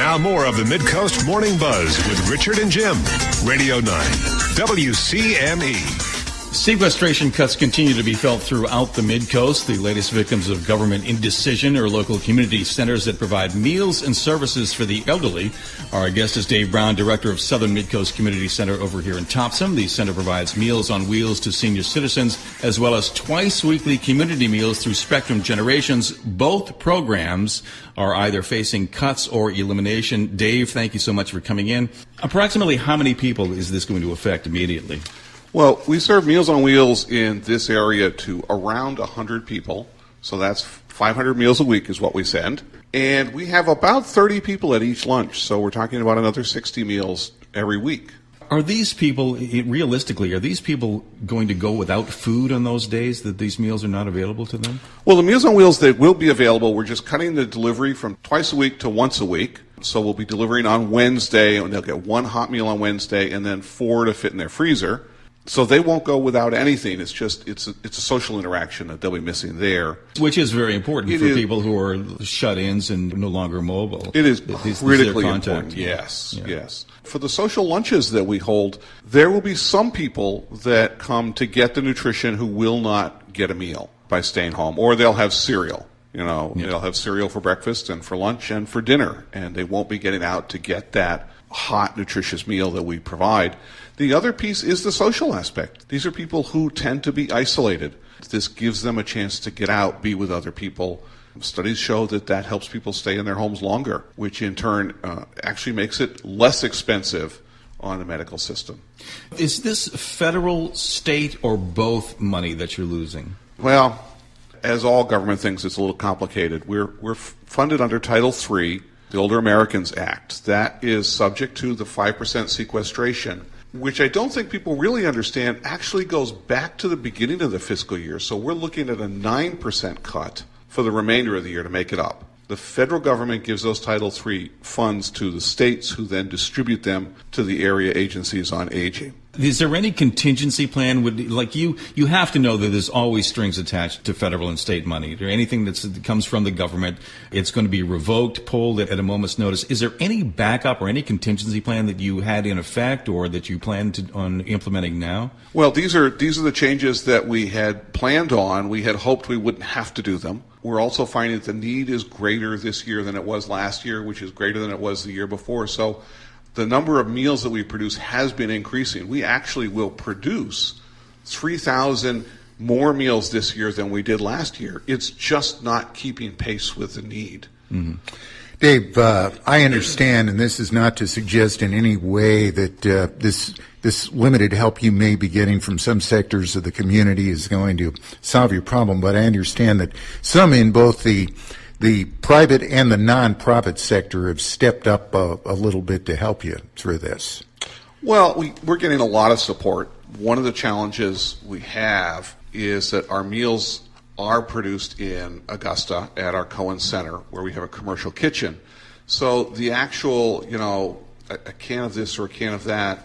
Now more of the Midcoast Morning Buzz with Richard and Jim. Radio 9, WCME. Sequestration cuts continue to be felt throughout the Midcoast. The latest victims of government indecision are local community centers that provide meals and services for the elderly. Our guest is Dave Brown, director of Southern Midcoast Community Center over here in Topsham. The center provides Meals on Wheels to senior citizens, as well as twice weekly community meals through Spectrum Generations. Both programs are either facing cuts or elimination. Dave, thank you so much for coming in. Approximately how many people is this going to affect immediately? Well, we serve Meals on Wheels in this area to around 100 people. So that's 500 meals a week is what we send. And we have about 30 people at each lunch. So we're talking about another 60 meals every week. Are these people, realistically, are these people going to go without food on those days that these meals are not available to them? Well, the Meals on Wheels, they will be available. We're just cutting the delivery from twice a week to once a week. So we'll be delivering on Wednesday, and they'll get one hot meal on Wednesday and then 4 to fit in their freezer. So they won't go without anything. It's just it's a social interaction that they'll be missing there, which is very important for people who are shut-ins and no longer mobile. It is critically important. Yes, yes. For the social lunches that we hold, there will be some people that come to get the nutrition who will not get a meal by staying home, or they'll have cereal. They'll have cereal for breakfast and for lunch and for dinner, and they won't be getting out to get that hot, nutritious meal that we provide. The other piece is the social aspect. These are people who tend to be isolated. This gives them a chance to get out, be with other people. Studies show that helps people stay in their homes longer, which in turn actually makes it less expensive on the medical system. Is this federal, state, or both money that you're losing? Well, as all government things, it's a little complicated. We're funded under Title III, the Older Americans Act. That is subject to the 5% sequestration, which I don't think people really understand actually goes back to the beginning of the fiscal year. So we're looking at a 9% cut for the remainder of the year to make it up. The federal government gives those Title III funds to the states, who then distribute them to the area agencies on aging. Is there any contingency plan? You have to know that there's always strings attached to federal and state money. Is there anything that comes from the government, it's going to be revoked, pulled at a moment's notice? Is there any backup or any contingency plan that you had in effect or that you plan on implementing now? Well, these are the changes that we had planned on. We had hoped we wouldn't have to do them. We're also finding that the need is greater this year than it was last year, which is greater than it was the year before. So the number of meals that we produce has been increasing. We actually will produce 3,000 more meals this year than we did last year. It's just not keeping pace with the need. Mm-hmm. Dave, I understand, and this is not to suggest in any way that this limited help you may be getting from some sectors of the community is going to solve your problem, but I understand that some in both the private and the non-profit sector have stepped up a little bit to help you through this. Well, we're getting a lot of support. One of the challenges we have is that our meals are produced in Augusta at our Cohen Center, where we have a commercial kitchen. So the actual, a can of this or a can of that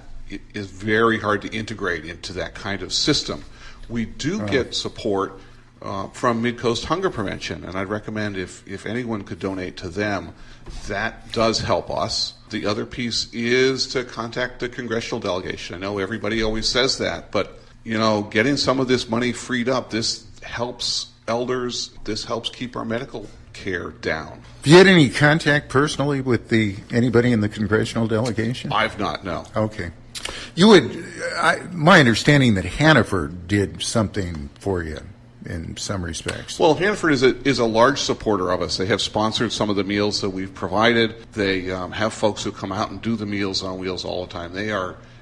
is very hard to integrate into that kind of system. We do get support from Midcoast Hunger Prevention, and I'd recommend if anyone could donate to them, that does help us. The other piece is to contact the congressional delegation. I know everybody always says that, but getting some of this money freed up, this helps elders, this helps keep our medical care down. Have you had any contact personally with anybody in the congressional delegation? I've not, no. Okay. My understanding that Hannaford did something for you in some respects. Well, Hannaford is a large supporter of us. They have sponsored some of the meals that we've provided. They have folks who come out and do the Meals on Wheels all the time.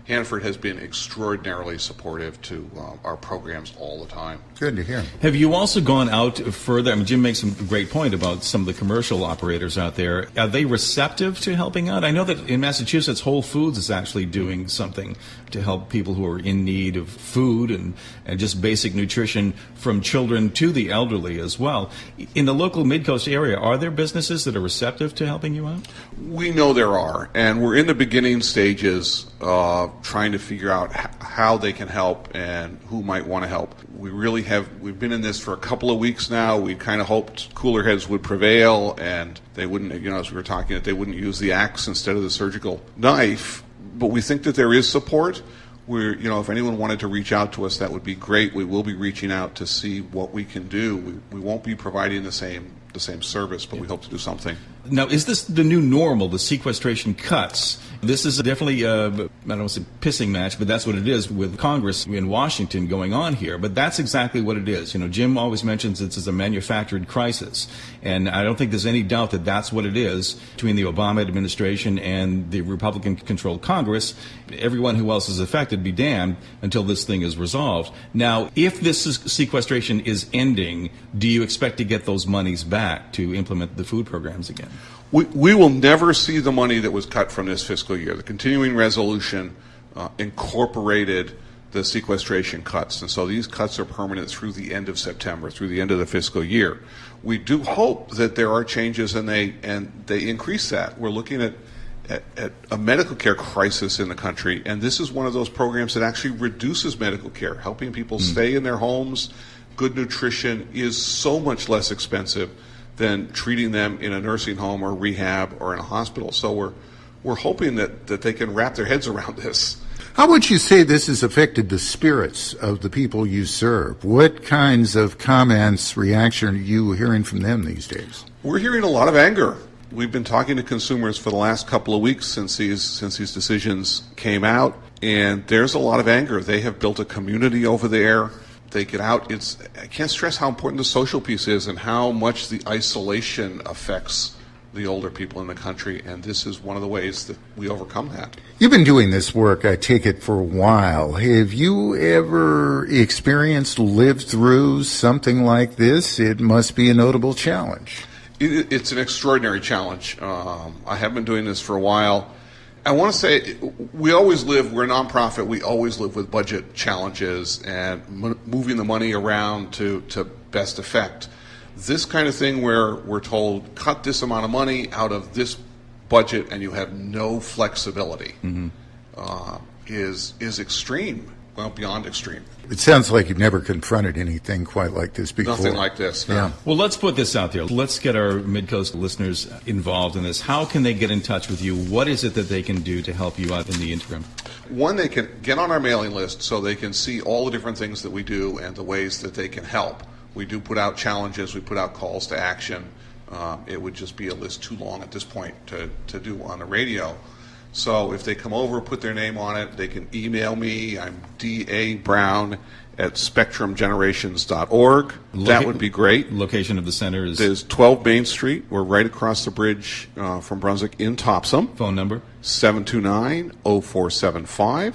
Hannaford has been extraordinarily supportive to our programs all the time. Good to hear. Have you also gone out further? I mean, Jim makes some great point about some of the commercial operators out there. Are they receptive to helping out? I know that in Massachusetts, Whole Foods is actually doing something to help people who are in need of food and just basic nutrition, from children to the elderly as well. In the local Midcoast area, are there businesses that are receptive to helping you out? We know there are, and we're in the beginning stages of trying to figure out how they can help and who might want to help. We've been in this for a couple of weeks now. We kind of hoped cooler heads would prevail and they wouldn't, as we were talking, that they wouldn't use the axe instead of the surgical knife. But we think that there is support. If anyone wanted to reach out to us, that would be great. We will be reaching out to see what we can do. We won't be providing the same service, but we hope to do something. Now, is this the new normal, the sequestration cuts? This is definitely, I don't want to say pissing match, but that's what it is with Congress in Washington going on here. But that's exactly what it is. Jim always mentions this as a manufactured crisis. And I don't think there's any doubt that that's what it is between the Obama administration and the Republican-controlled Congress. Everyone who else is affected be damned until this thing is resolved. Now, if this sequestration is ending, do you expect to get those monies back to implement the food programs again? We will never see the money that was cut from this fiscal year. The continuing resolution incorporated the sequestration cuts, and so these cuts are permanent through the end of September, through the end of the fiscal year. We do hope that there are changes and they increase that. We're looking at a medical care crisis in the country, and this is one of those programs that actually reduces medical care, helping people stay in their homes. Good nutrition is so much less expensive than treating them in a nursing home or rehab or in a hospital. So we're hoping that they can wrap their heads around this. How would you say this has affected the spirits of the people you serve? What kinds of comments, reaction are you hearing from them these days? We're hearing a lot of anger. We've been talking to consumers for the last couple of weeks since these decisions came out, and there's a lot of anger. They have built a community over there. They get out. I can't stress how important the social piece is and how much the isolation affects the older people in the country, and this is one of the ways that we overcome that. You've been doing this work, I take it, for a while. Have you ever lived through something like this? It must be a notable challenge. It's an extraordinary challenge. I have been doing this for a while. I want to say we're a nonprofit, we always live with budget challenges and moving the money around to best effect. This kind of thing where we're told, cut this amount of money out of this budget and you have no flexibility is extreme, well, beyond extreme. It sounds like you've never confronted anything quite like this before. Nothing like this, no. Yeah. Well, let's put this out there. Let's get our Midcoast listeners involved in this. How can they get in touch with you? What is it that they can do to help you out in the interim? One, they can get on our mailing list so they can see all the different things that we do and the ways that they can help. We do put out challenges. We put out calls to action. It would just be a list too long at this point to do on the radio. So if they come over, put their name on it, they can email me. I'm DABrown@spectrumgenerations.org. That would be great. Location of the center is 12 Main Street. We're right across the bridge from Brunswick in Topsham. Phone number? 729-0475.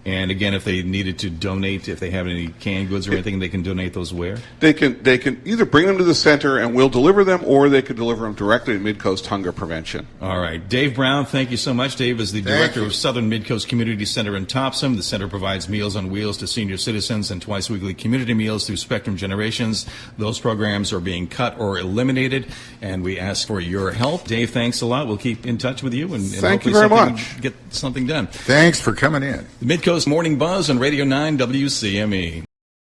And again, if they needed to donate, if they have any canned goods or anything, they can donate those where? They can either bring them to the center and we'll deliver them, or they could deliver them directly to Midcoast Hunger Prevention. All right. Dave Brown, thank you so much. Dave is the director of Southern Midcoast Community Center in Topsham. The center provides Meals on Wheels to senior citizens and twice weekly community meals through Spectrum Generations. Those programs are being cut or eliminated, and we ask for your help. Dave, thanks a lot. We'll keep in touch with you and thank you hopefully very much. Get something done. Thanks for coming in. The Midcoast Morning Buzz on Radio 9 WCME.